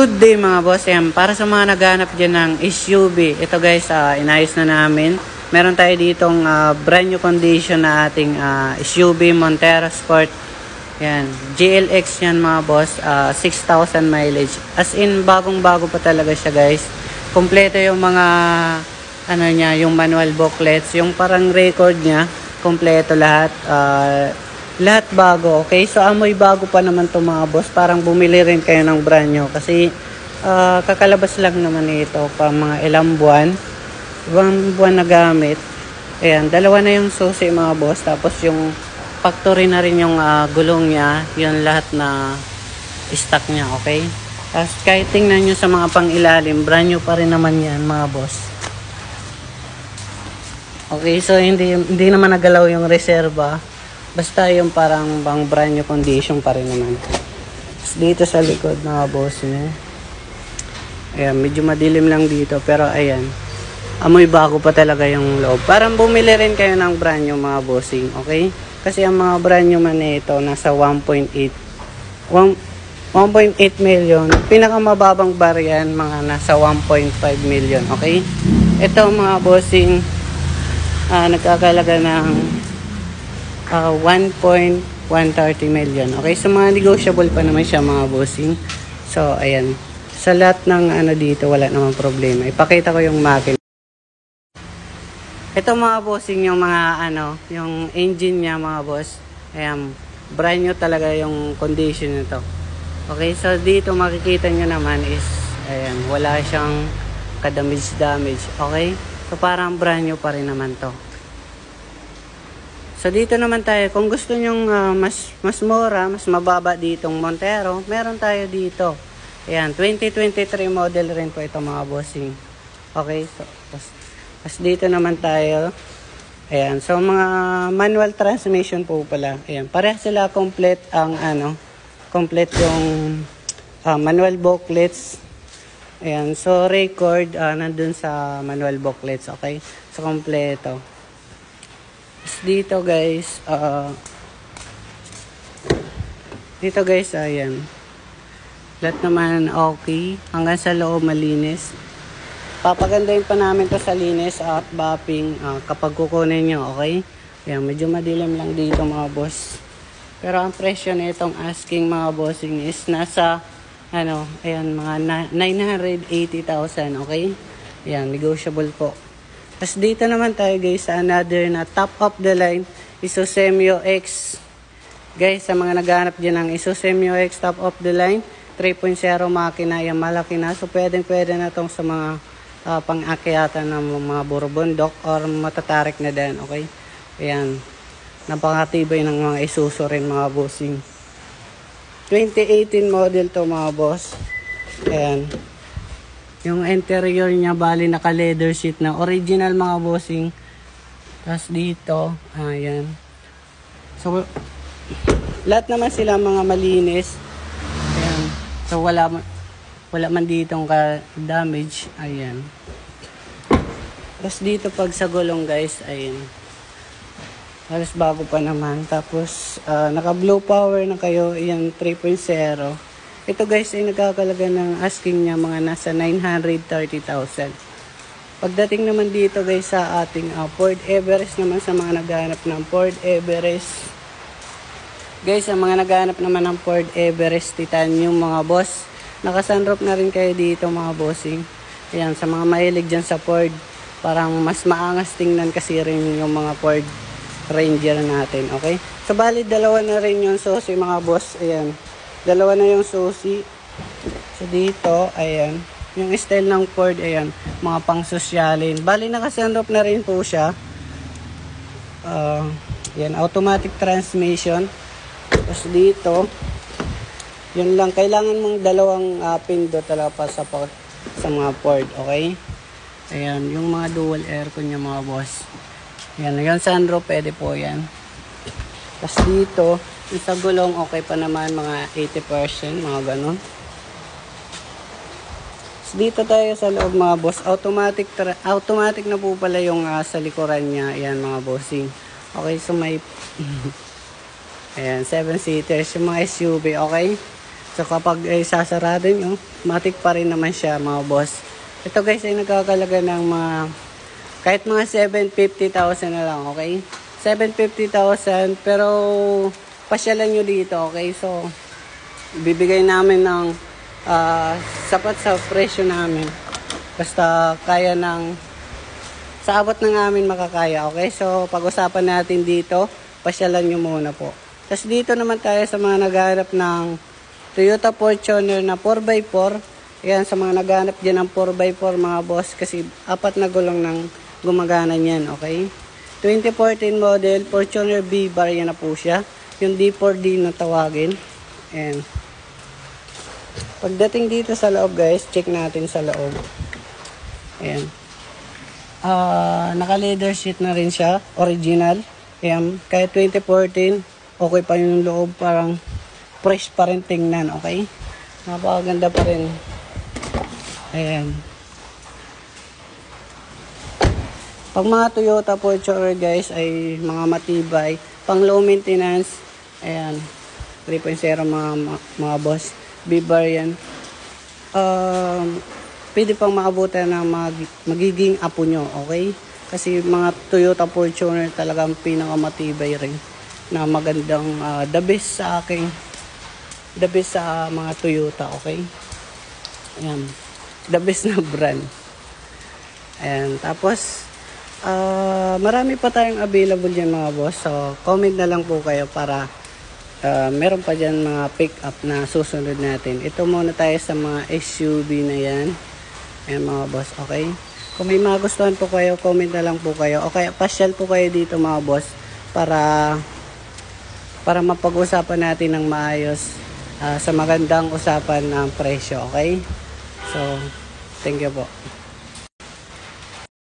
Good day mga boss. Ayan, para sa mga naghahanap dyan ng SUV, ito guys, inayos na namin. Meron tayo ditong brand new condition na ating SUV Montero Sport. Ayan, GLX yan mga boss, 6,000 mileage. As in, bagong-bago pa talaga siya guys. Kompleto yung mga, yung manual booklets, yung parang record niya, kompleto lahat. Lahat bago, okay? So, amoy bago pa naman to mga boss. Parang bumili rin kayo ng brand new. Kasi, kakalabas lang naman ito pa mga ilang buwan. Ibang buwan na gamit. Ayan, dalawa na yung susi mga boss. Tapos, yung factory na rin yung gulong niya. Yun lahat na stock niya, okay? Tapos, kahit tingnan nyo sa mga pang-ilalim, brand new pa rin naman yan mga boss. Okay, so hindi naman nagalaw yung reserva. Basta yung parang bang brand new condition pa rin naman. Dito sa likod mga boss niya. Ayan, medyo madilim lang dito. Pero ayan, amoy bago pa talaga yung loob. Parang bumili rin kayo ng brand new mga bossing. Okay? Kasi ang mga brand new man ito, nasa 1.8 million. Pinakamababang variant, mga nasa 1.5 million. Okay? Ito mga bossing, nagkakalaga ng 1.130 million. Okay, so mga negotiable pa naman siya mga bossing. So, ayan. Sa lahat ng dito, wala namang problema. Ipakita ko yung makina. Ito mga bossing, yung mga yung engine niya mga boss. Ayan, brand new talaga yung condition nito. Okay, so dito makikita nyo naman is, ayan, wala siyang ka-damage. Okay, so parang brand new pa rin naman to. So dito naman tayo, kung gusto nyong mas mura, mas mababa ditong Montero, meron tayo dito. Ayan, 2023 model rin po ito mga bossing. Okay, so tas dito naman tayo. Ayan, so mga manual transmission po pala. Ayan, pareha sila complete ang complete yung manual booklets. Ayan, so record nandun sa manual booklets, okay? So kompleto. Dito guys, ayan. Lahat naman okay. Hanggang sa loob malinis. Papagandahin pa namin to sa linis at mapping kapag kukunin nyo, okay? Ayan, medyo madilim lang dito mga boss. Pero ang presyo nitong asking mga bossing is nasa, ayan, mga 980,000, okay? Ayan, negotiable po. Tapos dito naman tayo guys sa another na top of the line Isosemio X. Guys, sa mga naghahanap dyan ng Isosemio X top of the line 3.0 makina, yung malaki na. So pwede na itong sa mga pang-akyatan ng mga burubundok or matatarik na din, okay? Ayan, napakatibay ng mga Isuzu rin mga bossing. 2018 model to mga boss. Ayan. Yung interior niya, bali naka leather seat na original mga bossing. Tapos dito, ayan. So, lahat naman sila mga malinis. Ayan. So, wala man ditong damage. Ayan. Tapos dito pag sa gulong guys, ayan. Halos bago pa naman. Tapos, naka blue power na kayo. Ayan, 3.0. Ito guys ay nagkakalaga ng asking niya mga nasa 930,000. Pagdating naman dito guys sa ating Ford Everest naman, sa mga naghahanap ng Ford Everest. Guys, sa mga naghahanap naman ng Ford Everest Titanium mga boss, naka-sunroof na rin kayo dito mga bossing. Ayan, sa mga mahilig dyan sa Ford, parang mas maangas tingnan kasi rin yung mga Ford Ranger natin, okay? So bali dalawa na rin yung susi mga boss, ayan. Dalawa na yung susi. So dito, ayan. Yung style ng Ford, ayan. Mga pang-sosyalin. Bali, naka-sunroof na rin po siya. Ayan, automatic transmission. Tapos dito, yun lang. Kailangan mong dalawang pindot talaga pa sa mga Ford, okay? Ayan, yung mga dual aircon niya mga boss. Ayan, yung sunroof, pwede po yan. Tapos dito, yung sa gulong, okay pa naman, mga 80%, mga ganun. So, dito tayo sa loob mga boss. Automatic na po pala yung sa likuran niya. Ayan mga bossing. Okay, so may ayan, 7-seaters, yung mga SUV, okay? So kapag sasarado nyo, matik pa rin naman siya mga boss. Ito guys ay nagkakalaga ng mga, kahit mga 750,000 na lang, okay? 750,000, pero pasyalan nyo dito, okay? So, bibigay namin ng sapat sa presyo namin. Basta kaya ng, sa abot ng amin makakaya, okay? So, pag-usapan natin dito, pasyalan nyo muna po. Tapos dito naman tayo sa mga naghahanap ng Toyota Fortuner na 4x4. Ayan, sa mga naghahanap dyan ng 4x4 mga boss, kasi 4 na gulong ng gumagana niyan, okay? 2014 model, Fortuner B-Bar, yan na po siya. Yung D4D na tawagin. And pagdating dito sa loob guys, check natin sa loob. Ayan. Naka-leather seat na rin siya, original. Ayan, kahit 2014, okay pa yung loob, parang fresh pa rin tingnan, okay? Napakaganda pa rin. Ayan. Pag mga Toyota Fortuner guys ay mga matibay, pang low maintenance, ayan, 3.0 mga boss, B-Bar yan. Pwede pang maabutan ng magiging apo nyo, okay? Kasi mga Toyota Fortuner talagang pinakamatibay rin, na magandang the best sa aking, the best sa mga Toyota, okay? Ayan, the best na brand. Ayan, tapos marami pa tayong available dyan mga boss. So, comment na lang po kayo para meron pa dyan mga pick up na susunod natin. Ito muna tayo sa mga SUV na yan. Ayan mga boss, okay? Kung may magustuhan po kayo, comment na lang po kayo. Okay, pasyal po kayo dito mga boss para mapag-usapan natin ng maayos sa magandang usapan ng presyo, okay? So, thank you po.